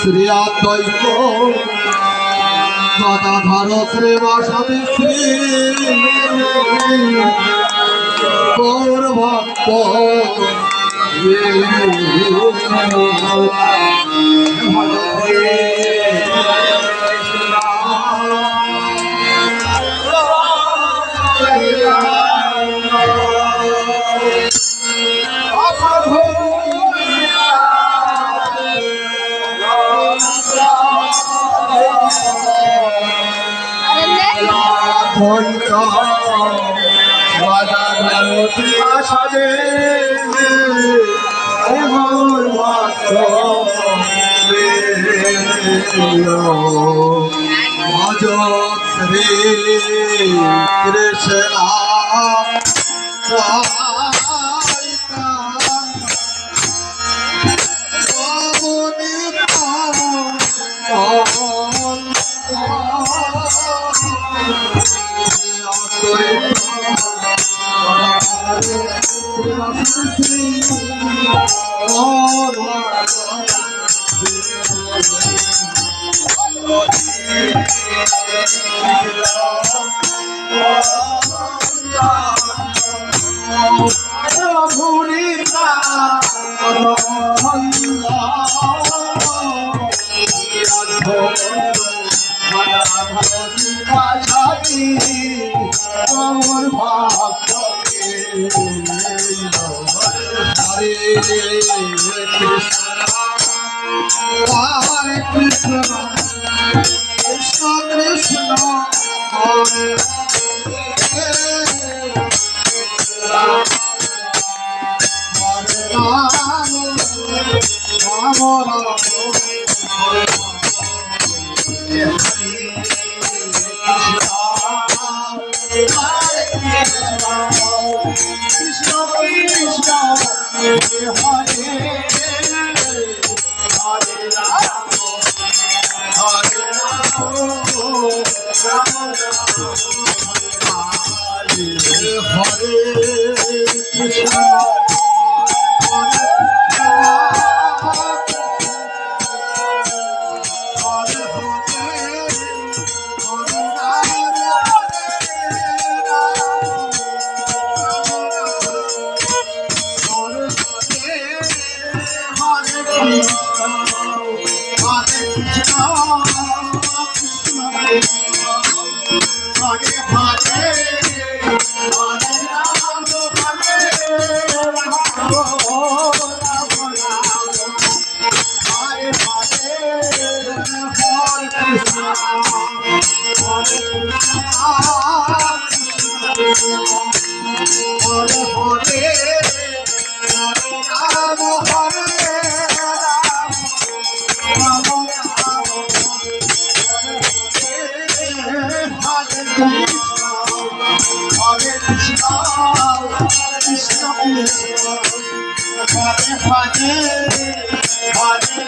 শ্রী অদ্বৈত গদাধর শ্রীবাসাদি শ্রী গৌর ভক্ত আসাদে ভজ Shri Krishna Hare Krishna, Krishna Krishna, Hare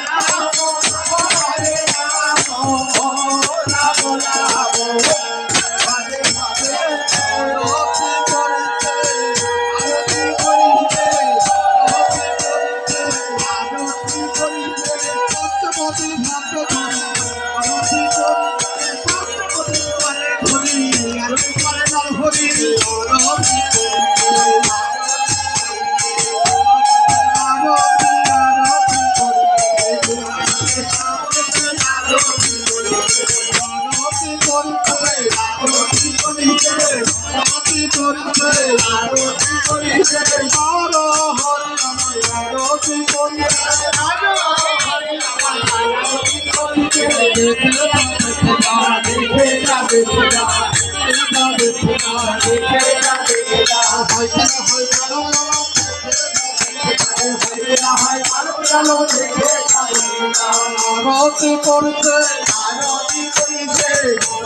আরতি করছে আরতি করিছে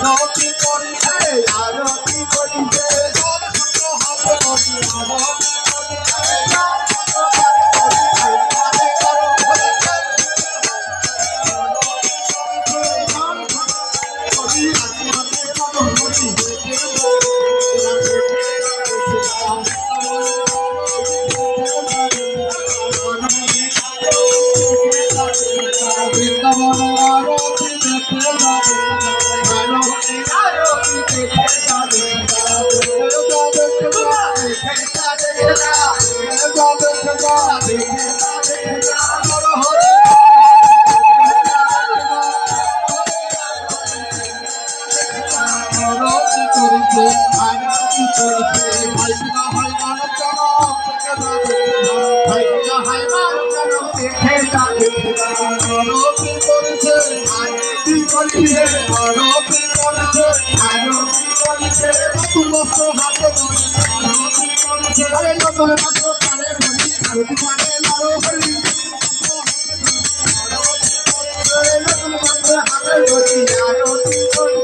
আরতি করিছে আরতি করিছে বৃন্দাবনের আরতি দেখে যাবে আরতির আরতি দেখে যাবে আরতি করেছে ভাইরা হয় মানব জনম ভাইরা হয় মানব জনম দেখে যাবে আরতি করেছে আরতি করেছে আরতি করেছে আরতি করেছে নতুন বস্ত্র হাতে আরতি করেছে আরে নতুন বস্ত্র কানে ধরি আরতি মানে নারো হরি নতুন বস্ত্র হাতে ধরি আরতি করি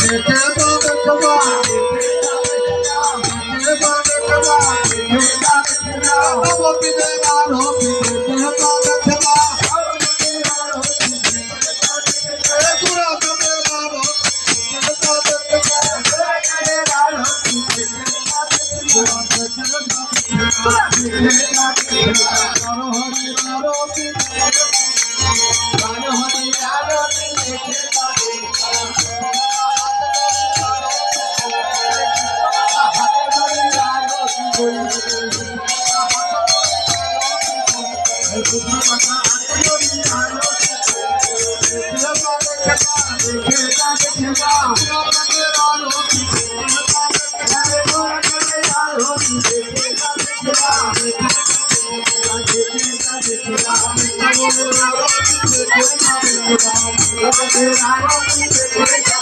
দেখে যাবে Thank you.